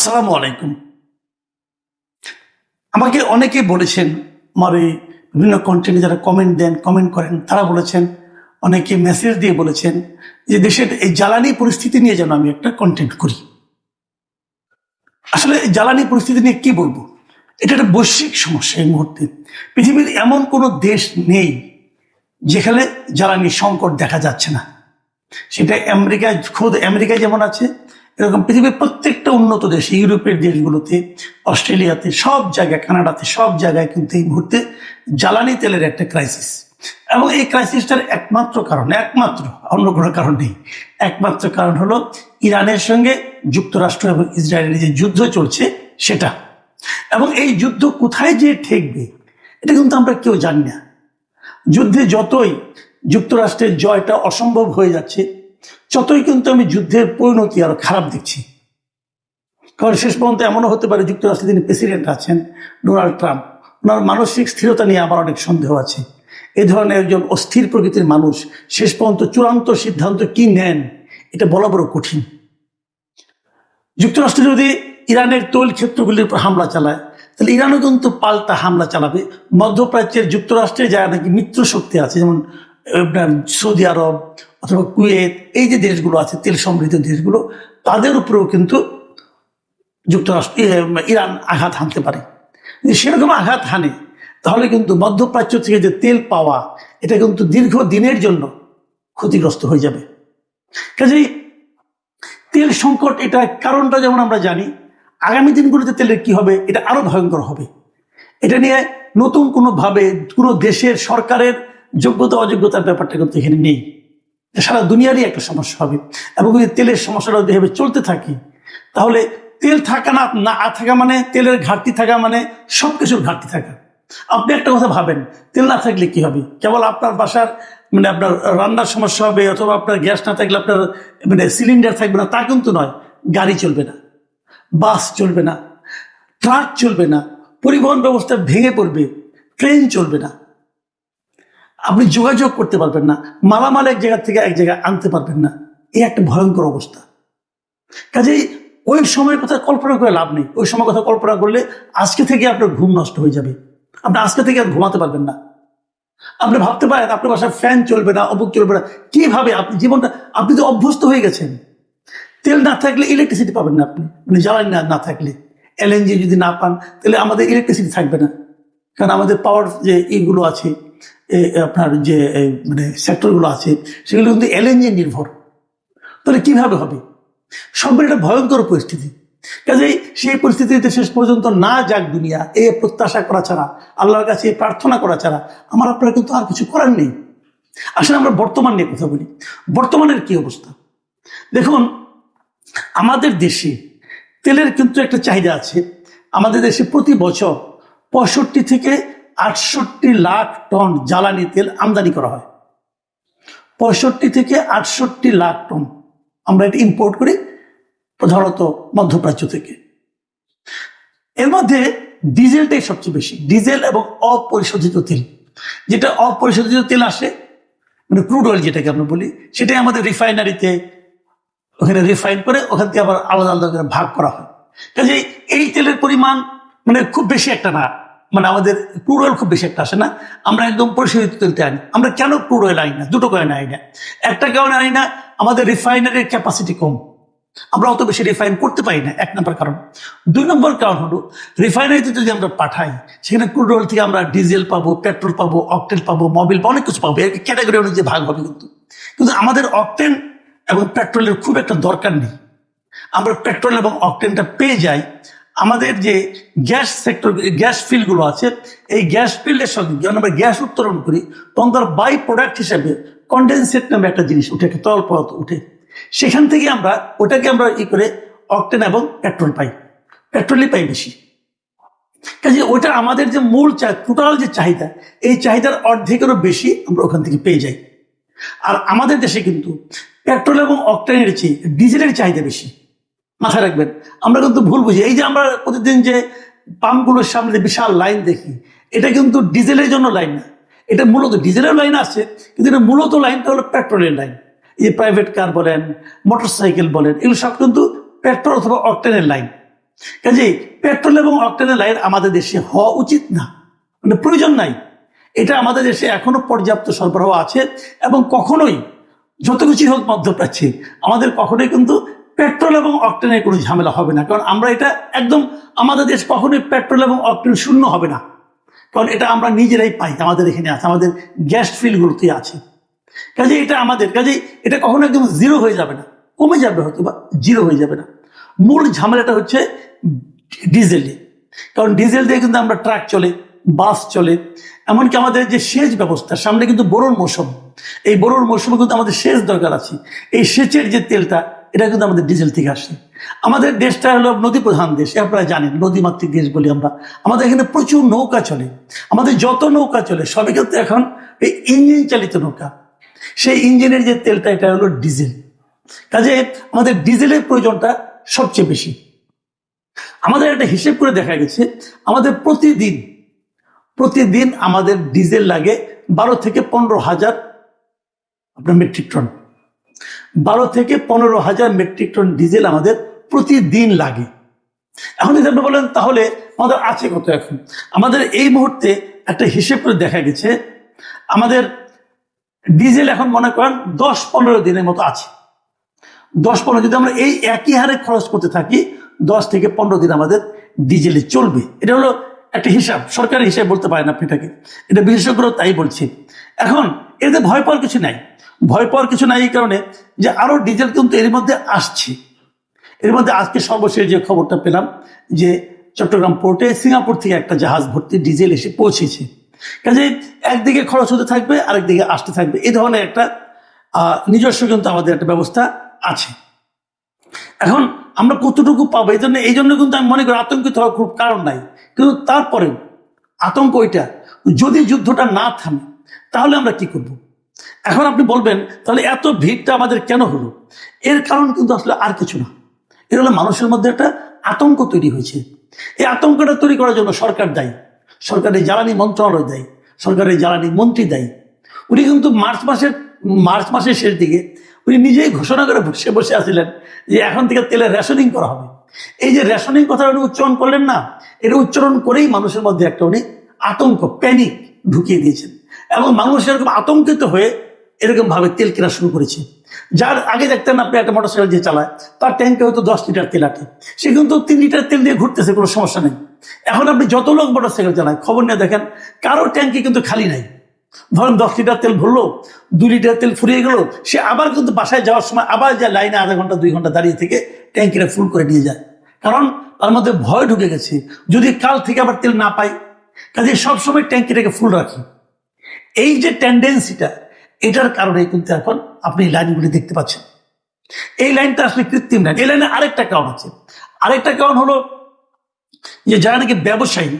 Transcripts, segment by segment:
আসসালামু আলাইকুম। আমাকে অনেকে বলেছেন, আমার এই বিভিন্ন কন্টেন্টে যারা কমেন্ট দেন, কমেন্ট করেন, তারা বলেছেন, অনেকে মেসেজ দিয়ে বলেছেন যে দেশের এই জ্বালানি পরিস্থিতি নিয়ে যেন আমি একটা কন্টেন্ট করি। আসলে জ্বালানি পরিস্থিতি নিয়ে কি বলবো, এটা একটা বৈশ্বিক সমস্যা। এই মুহূর্তে পৃথিবীর এমন কোনো দেশ নেই যেখানে জ্বালানি সংকট দেখা যাচ্ছে না। সেটা আমেরিকায়, খোদ আমেরিকায় যেমন আছে, এরকম পৃথিবীর প্রত্যেকটা উন্নত দেশ, ইউরোপের দেশগুলোতে, অস্ট্রেলিয়াতে, সব জায়গায়, কানাডাতে, সব জায়গায় কিন্তু এই মুহূর্তে জ্বালানি তেলের একটা ক্রাইসিস। এবং এই ক্রাইসিসটার একমাত্র কারণ, অন্য কোনো কারণ নেই, একমাত্র কারণ হলো ইরানের সঙ্গে যুক্তরাষ্ট্র এবং ইসরায়েলের যে যুদ্ধ চলছে সেটা। এবং এই যুদ্ধ কোথায় যে ঠেকবে এটা কিন্তু আমরা কেউ জানি না। যুদ্ধে যতই যুক্তরাষ্ট্রের জয়টা অসম্ভব হয়ে যাচ্ছে, ততই কিন্তু আমি যুদ্ধের পরিণতি আরো খারাপ দেখছি। কারণ শেষ পর্যন্ত এমনও হতে পারে, যুক্তরাষ্ট্রের যিনি প্রেসিডেন্ট আছেন ডোনাল্ড ট্রাম্প, ওনার মানসিক স্থিরতা নিয়ে আমার অনেক সন্দেহ আছে। এই ধরনের একজন অস্থির প্রকৃতির মানুষ শেষ পর্যন্ত চূড়ান্ত সিদ্ধান্ত কি নেন এটা বলা বড় কঠিন। যুক্তরাষ্ট্র যদি ইরানের তৈল ক্ষেত্রগুলির উপর হামলা চালায়, তাহলে ইরানও কিন্তু পাল্টা হামলা চালাবে। মধ্যপ্রাচ্যের যুক্তরাষ্ট্রে যারা নাকি মিত্র শক্তি আছে, যেমন সৌদি আরব অথবা কুয়েত, এই যে দেশগুলো আছে তেল সমৃদ্ধ দেশগুলো, তাদের উপরেও কিন্তু যুক্তরাষ্ট্র ইরান আঘাত হানতে পারে। যদি সেরকম আঘাত হানে, তাহলে কিন্তু মধ্যপ্রাচ্য থেকে যে তেল পাওয়া, এটা কিন্তু দীর্ঘ দিনের জন্য ক্ষতিগ্রস্ত হয়ে যাবে। কাজেই তেল সংকট, এটা কারণটা যেমন আমরা জানি, আগামী দিনগুলোতে তেলের কি হবে এটা আরো ভয়ঙ্কর হবে। এটা নিয়ে নতুন কোনোভাবে কোনো দেশের সরকারের যোগ্যতা অযোগ্যতার ব্যাপারটা কিন্তু এখানে নেই। সারা দুনিয়ারই একটা সমস্যা হবে। এবং যদি তেলের সমস্যাটা যেভাবে চলতে থাকে, তাহলে তেল থাকা না থাকা মানে, তেলের ঘাটতি থাকা মানে সবকিছুর ঘাটতি থাকা। আপনি একটা কথা ভাবেন, তেল না থাকলে কি হবে? কেবল আপনার বাসার আপনার রান্নার সমস্যা হবে, অথবা আপনার গ্যাস না থাকলে আপনার সিলিন্ডার থাকবে না, তা কিন্তু নয়। গাড়ি চলবে না, বাস চলবে না, ট্রাক চলবে না, পরিবহন ব্যবস্থা ভেঙে পড়বে, ট্রেন চলবে না, আপনি যোগাযোগ করতে পারবেন না, মালামাল এক জায়গা থেকে এক জায়গায় আনতে পারবেন না। এই একটা ভয়ঙ্কর অবস্থা। কাজেই ওই সময়ের কথা কল্পনা করে লাভ নেই। ওই সময় কথা কল্পনা করলে আজকে থেকে আপনার ঘুম নষ্ট হয়ে যাবে। আপনি আজকে থেকে আর ঘুমাতে পারবেন না। আপনি ভাবতে পারেন আপনার বাসায় ফ্যান চলবে না, অবুক চলবে না, কিভাবে? আপনি জীবনটা, আপনি তো অভ্যস্ত হয়ে গেছেন। তেল না থাকলে ইলেকট্রিসিটি পাবেন না আপনি, জ্বালানি না থাকলে, এলএনজি যদি না পান, তাহলে আমাদের ইলেকট্রিসিটি থাকবে না। কারণ আমাদের পাওয়ার যে এইগুলো আছে, আপনার যে সেক্টরগুলো আছে, সেগুলো কিন্তু এলএনজি নির্ভর। তাহলে কিভাবে হবে? সব একটা ভয়ঙ্কর পরিস্থিতি। কাজেই সেই পরিস্থিতিতে শেষ পর্যন্ত না যাক দুনিয়া, এই প্রত্যাশা করা ছাড়া, আল্লাহর কাছে প্রার্থনা করা ছাড়া আমার আপনার কিন্তু আর কিছু করার নেই। আসলে আমরা বর্তমান নিয়ে কথা বলি। বর্তমানের কি অবস্থা দেখুন। আমাদের দেশে তেলের কিন্তু একটা চাহিদা আছে। আমাদের দেশে প্রতি বছর 65 থেকে 68 লাখ টন জ্বালানি তেল আমদানি করা হয়। 65 থেকে 68 লাখ টন আমরা এটা ইম্পোর্ট করি, প্রধানত মধ্যপ্রাচ্য থেকে। এর মধ্যে ডিজেলটাই সবচেয়ে বেশি, ডিজেল এবং অপরিশোধিত তেল। যেটা অপরিশোধিত তেল আসে, ক্রুড অয়েল যেটাকে আমরা বলি, সেটাই আমাদের রিফাইনারিতে ওখানে রিফাইন করে ওখান থেকে আবার আলাদা আলাদা করে ভাগ করা হয়। কাজেই এই তেলের পরিমাণ খুব বেশি একটা না, আমাদের ক্রুড অয়েল খুব বেশি একটা আসে না। আমরা একদম পরিশোধিত তেলতে আনি। আমরা কেন ক্রুড অয়েল আনি না? দুটো কারণে আনি না। একটা কারণে আনি না, আমাদের রিফাইনারির ক্যাপাসিটি কম, আমরা অত বেশি রিফাইন করতে পারি না, 1 নম্বর কারণ। 2 নম্বর কারণ হলো, রিফাইনারিতে যদি আমরা পাঠাই, সেখানে ক্রুড অয়েল থেকে আমরা ডিজেল পাবো, পেট্রোল পাবো, অকটেন পাবো, মোবিল পাবো, অনেক কিছু পাবো। এর ক্যাটাগরি অনুযায়ী ভাগ হবে। কিন্তু আমাদের অকটেন এবং পেট্রোলের খুব একটা দরকার নেই। আমরা পেট্রোল এবং অকটেনটা পেয়ে যাই আমাদের যে গ্যাস সেক্টর, গ্যাস ফিল্ডগুলো আছে, এই গ্যাস ফিল্ডের সঙ্গে যখন আমরা গ্যাস উত্তোলন করি, তখন তার বাই প্রোডাক্ট হিসেবে কন্ডেনসেট নামে একটা জিনিস উঠে, তরল পদার্থ উঠে। সেখান থেকে আমরা ওটাকে আমরা করে অকটেন এবং পেট্রোল পাই, পেট্রোলই পাই বেশি। কাজে ওটা আমাদের যে মূল টোটাল যে চাহিদা, এই চাহিদার অর্ধেকেরও বেশি আমরা ওখান থেকে পেয়ে যাই। আর আমাদের দেশে কিন্তু পেট্রোল এবং অকটেনের চেয়ে ডিজেলের চাহিদা বেশি। মাথায় রাখবেন, আমরা কিন্তু ভুল বুঝি। এই যে আমরা প্রতিদিন যে পাম্পগুলোর সামনে বিশাল লাইন দেখি, এটা কিন্তু ডিজেলের জন্য লাইন না, এটা মূলত ডিজেলের লাইন আছে, কিন্তু এটা মূলত লাইনটা হলো পেট্রোলের লাইন। এই প্রাইভেট কার বলেন, মোটরসাইকেল বলেন, এগুলো সব কিন্তু পেট্রোল অথবা অকটেনের লাইন। কাজেই পেট্রোল এবং অকটেনের লাইন আমাদের দেশে হওয়া উচিত না, মানে প্রয়োজন নাই। এটা আমাদের দেশে এখনো পর্যাপ্ত সরবরাহ আছে এবং কখনোই যত কিছুই হোক মধ্যপ্রাচ্যে আমাদের কখনোই কিন্তু পেট্রোল এবং অকটেনের কোনো ঝামেলা হবে না, কারণ আমরা এটা একদম, আমাদের দেশ কখনোই পেট্রোল এবং অকটেন শূন্য হবে না, কারণ এটা আমরা নিজেরাই পাই, আমাদের এখানে আছে, আমাদের গ্যাস ফিল্ডগুলোতে আছে। কাজেই এটা কখনো একদম জিরো হয়ে যাবে না, কমে যাবে হয়তো বা জিরো হয়ে যাবে না। মূল ঝামেলাটা হচ্ছে ডিজেলে, কারণ ডিজেল দিয়ে কিন্তু আমরা ট্রাক চলে, বাস চলে, এমনকি আমাদের যে সেচ ব্যবস্থা, সামনে কিন্তু বোরোর মৌসুম, এই বোরোর মৌসুমে কিন্তু আমাদের সেচ দরকার আছে, এই সেচের যে তেলটা এটা কিন্তু আমাদের ডিজেল থেকে আসে। আমাদের দেশটা হলো নদী প্রধান দেশ, আপনারা জানেন, নদীমাতৃক দেশ বলি আমরা। আমাদের এখানে প্রচুর নৌকা চলে, আমাদের যত নৌকা চলে সবই কিন্তু এখন এই ইঞ্জিন চালিত নৌকা, সেই ইঞ্জিনের যে তেলটা এটা হলো ডিজেল। কাজে আমাদের ডিজেলের প্রয়োজনটা সবচেয়ে বেশি। আমাদের একটা হিসেব করে দেখা গেছে আমাদের প্রতিদিন আমাদের ডিজেল লাগে 12 থেকে 15,000 আপনার মেট্রিক টন, 12 থেকে 15,000 মেট্রিক টন ডিজেল আমাদের প্রতিদিন লাগে। এখন যদি আপনি বলেন তাহলে আমাদের আছে কত, এখন আমাদের এই মুহূর্তে একটা হিসেব করে দেখা গেছে আমাদের ডিজেল এখন মনে করেন 10-15 দিনের মতো আছে। 10-15, যদি আমরা এই একই হারে খরচ করতে থাকি 10 থেকে 15 দিন আমাদের ডিজেলে চলবে। এটা হলো একটা হিসাব, সরকারি হিসাব বলতে পারেন আপনি এটাকে, এটা বিশেষজ্ঞরা তাই বলছে। এখন এতে ভয় পাওয়ার কিছু নাই, এই কারণে যে আরো ডিজেল কিন্তু এর মধ্যে আসছে। এর মধ্যে আজকে সর্বশেষ যে খবরটা পেলাম যে চট্টগ্রাম পোর্টে সিঙ্গাপুর থেকে একটা জাহাজ ভর্তি ডিজেল এসে পৌঁছেছে। কাজে একদিকে খরচ হতে থাকবে, আরেকদিকে আসতে থাকবে, এই ধরনের একটা নিজস্ব কিন্তু আমাদের একটা ব্যবস্থা আছে। এখন আমরা কতটুকু পাবো, এই জন্য কিন্তু আমি মনে করি আতঙ্কিত হওয়ার খুব কারণ নাই, কিন্তু তারপরেও আতঙ্ক ওইটা, যদি যুদ্ধটা না থামে তাহলে আমরা কি করব। এখন আপনি বলবেন তাহলে এত ভিড়টা আমাদের কেন হলো, এর কারণ কিন্তু আসলে আর কিছু না, এর হলো মানুষের মধ্যে একটা আতঙ্ক তৈরি হয়েছে। এই আতঙ্কটা তৈরি করার জন্য সরকার দায়ী, সরকারের জ্বালানি মন্ত্রণালয় দায়ী, সরকারের জ্বালানি মন্ত্রী দায়ী। উনি কিন্তু মার্চ মাসের শেষ দিকে উনি নিজেই ঘোষণা করে বসে আছিলেন যে এখন থেকে তেলের রেশনিং করা হবে। এই যে রেশনিং কথা উনি উচ্চারণ করলেন না, এটা উচ্চারণ করেই মানুষের মধ্যে একটা উনি আতঙ্ক, প্যানিক ঢুকিয়ে দিয়েছেন, এবং মানুষ এরকম আতঙ্কিত হয়ে এরকম ভাবে তেল কেনা শুরু করেছে। যার আগে দেখতেন আপনি একটা মোটরসাইকেল যে চালায় তার ট্যাঙ্কে হয়তো 10 লিটার তেল আটে, সে কিন্তু 3 লিটার তেল দিয়ে ঘুরতেছে, কোনো সমস্যা নেই। এখন আপনি যত লোক মোটরসাইকেল চালায় খবর নিয়ে দেখেন কারো ট্যাঙ্কি কিন্তু খালি নাই। ধরেন 10 লিটার তেল ভরলো, 2 লিটার তেল ফুরিয়ে গেল, সে আবার কিন্তু বাসায় যাওয়ার সময় আবার যে লাইনে আধা ঘন্টা 2 ঘন্টা দাঁড়িয়ে থেকে ট্যাঙ্কিটা ফুল করে নিয়ে যায়, কারণ তার মধ্যে ভয় ঢুকে গেছে যদি কাল থেকে আবার তেল না পাই। কাজে সবসময় ট্যাঙ্কিটাকে ফুল রাখি, এই যে টেন্ডেন্সিটা, এটার কারণে কিন্তু এখন আপনি লাইনগুলি দেখতে পাচ্ছেন। এই লাইনটা আসলে কৃত্রিম লাইন। এই লাইনে আরেকটা কারণ আছে, আরেকটা কারণ হলো যে যারা নাকি ব্যবসায়ী,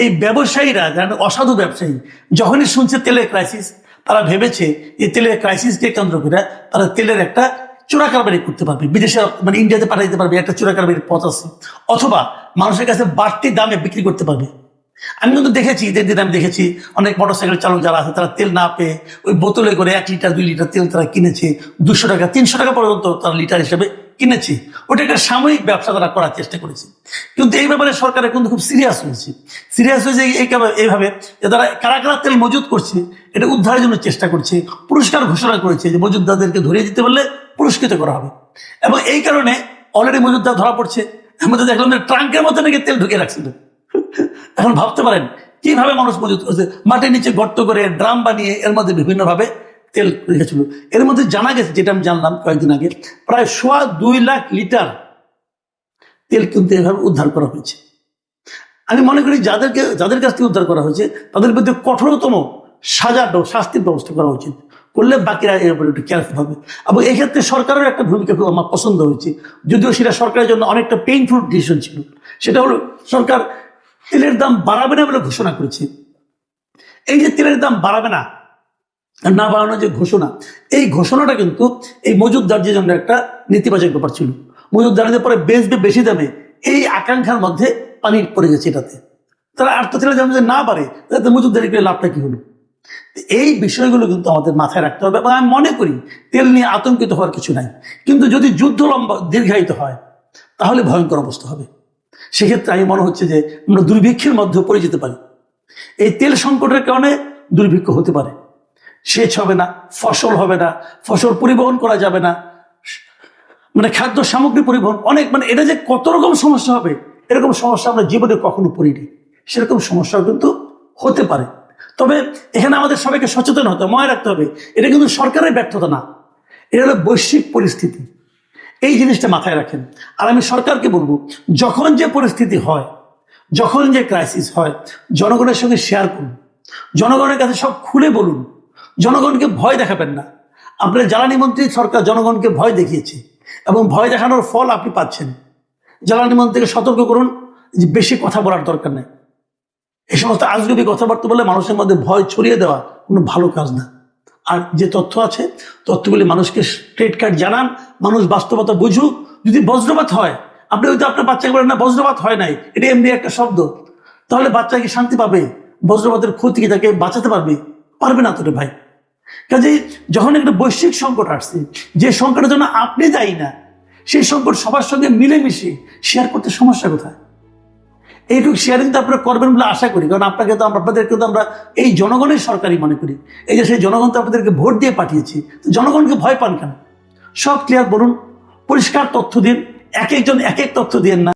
এই ব্যবসায়ীরা যারা অসাধু ব্যবসায়ী, যখনই শুনছে তেলের ক্রাইসিস, তারা ভেবেছে যে তেলের ক্রাইসিসকে কেন্দ্র করে তারা তেলের একটা চোরা কারবারি করতে পারবে, বিদেশে মানে ইন্ডিয়াতে পাঠিয়ে দিতে পারবে, একটা চোরা কারবারির পথ আছে, অথবা মানুষের কাছে বাড়তি দামে বিক্রি করতে পারবে। আমি কিন্তু দেখেছি, ঈদের দিন আমি দেখেছি অনেক মোটরসাইকেল চালক যারা আছে তারা তেল না পেয়ে ওই বোতলে করে 1 লিটার 2 লিটার তেল তারা কিনেছে, 200 টাকা 300 টাকা পর্যন্ত তারা লিটার হিসেবে কিনেছে। ওটা একটা সাময়িক ব্যবসা তারা করার চেষ্টা করেছে, কিন্তু এই ব্যাপারে সরকারের কিন্তু খুব সিরিয়াস হয়েছে এইভাবে যে তারা কারা কারা তেল মজুত করছে এটা উদ্ধারের জন্য চেষ্টা করছে, পুরস্কার ঘোষণা করেছে যে মজুতদারদেরকে ধরিয়ে দিতে পারলে পুরস্কৃত করা হবে। এবং এই কারণে অলরেডি মজুতদার ধরা পড়ছে। এর দেখলাম যে ট্রাঙ্কের মধ্যে নাকি তেল ঢুকে রাখছিল। এখন ভাবতে পারেন কিভাবে মানুষ মজুত করছে, মাটির নিচে গর্ত করে ড্রাম বানিয়ে এর মধ্যে বিভিন্নভাবে তেল রেখেছিল। এর মধ্যে জানা গেছে, যেটা আমি জানলাম কয়েকদিন আগে, প্রায় 2.25 লাখ লিটার তেল কিন্তু এভাবে উদ্ধার করা হয়েছে। আমি মনে করি যাদের কাছ থেকে উদ্ধার করা হয়েছে তাদের বিরুদ্ধে কঠোরতম শাস্তির ব্যবস্থা করা উচিত, করলে বাকিরা এর উপরে একটু কেয়ারফুল হবে। এবং এক্ষেত্রে সরকারের একটা ভূমিকা খুব আমার পছন্দ হয়েছে, যদিও সেটা সরকারের জন্য অনেকটা পেইনফুল ডিসিশন ছিল। সেটা হলো সরকার তেলের দাম বাড়াবে না বলে ঘোষণা করেছে। এই যে তেলের দাম বাড়াবে না বাড়ানোর যে ঘোষণা, এই ঘোষণাটা কিন্তু এই মজুতদারদের জন্য একটা নেতিবাচক ব্যাপার ছিল। মজুতদারদের পরে বেচবে বেশি দামে, এই আকাঙ্ক্ষার মধ্যে পানি পড়ে গেছে এটাতে। তারা আর তো তেলের দাম যদি না বাড়ে তাতে মজুতদারের লাভটা কি হলো? এই বিষয়গুলো কিন্তু আমাদের মাথায় রাখতে হবে। এবং আমি মনে করি তেল নিয়ে আতঙ্কিত হওয়ার কিছু নাই, কিন্তু যদি যুদ্ধ দীর্ঘায়িত হয় তাহলে ভয়ঙ্কর অবস্থা হবে। সেক্ষেত্রে আমি মনে হচ্ছে যে আমরা দুর্ভিক্ষের মধ্যে পড়ে যেতে পারি। এই তেল সংকটের কারণে দুর্ভিক্ষ হতে পারে, সেচ হবে না, ফসল হবে না, ফসল পরিবহন করা যাবে না, মানে খাদ্য সামগ্রী পরিবহন অনেক, মানে এটা যে কত রকম সমস্যা হবে, এরকম সমস্যা আমরা জীবনে কখনো পড়িনি। সেরকম সমস্যাও কিন্তু হতে পারে। তবে এখানে আমাদের সবাইকে সচেতন হতে হবে, মনে রাখতে হবে এটা কিন্তু সরকারের ব্যর্থতা না, এটা হলো বৈশ্বিক পরিস্থিতি। এই জিনিসটা মাথায় রাখেন। আর আমি সরকারকে বলবো, যখন যে পরিস্থিতি হয়, যখন যে ক্রাইসিস হয়, জনগণের সঙ্গে শেয়ার করুন, জনগণের কাছে সব খুলে বলুন, জনগণকে ভয় দেখাবেন না। আপনার জ্বালানি মন্ত্রী সরকার জনগণকে ভয় দেখিয়েছে এবং ভয় দেখানোর ফল আপনি পাচ্ছেন। জ্বালানি মন্ত্রীকে সতর্ক করুন যে বেশি কথা বলার দরকার নেই। এই সমস্ত আজগুবি কথাবার্তা বলে মানুষের মধ্যে ভয় ছড়িয়ে দেওয়া কোনো ভালো কাজ না। আর যে তথ্য আছে, তথ্যগুলি মানুষকে স্ট্রেট কাট জানান, মানুষ বাস্তবতা বুঝুক। যদি বজ্রপাত হয়, আপনি হয়তো আপনার বাচ্চাকে বলেন না বজ্রপাত হয় নাই, এটা এমনি একটা শব্দ, তাহলে বাচ্চা কি শান্তি পাবে? বজ্রপাতের ক্ষতি কি তাকে বাঁচাতে পারবে? পারবে না তো রে ভাই। কাজেই যখন একটা বৈশ্বিক সংকট আসছে, যে সংকটের জন্য আপনি দায়ী না, সেই সংকট সবার সঙ্গে মিলেমিশে শেয়ার করতে সমস্যা কোথায়? এইটুকু শেয়ারিং তো আপনারা করবেন বলে আশা করি, কারণ আপনাকে তো আপনাদেরকে তো আমরা এই জনগণের সরকারই মনে করি। এই যে সেই জনগণ তো আপনাদেরকে ভোট দিয়ে পাঠিয়েছি, জনগণকে ভয় পান কেন? সব ক্লিয়ার বলুন, পরিষ্কার তথ্য দিন, এক একজন এক এক তথ্য দিন না।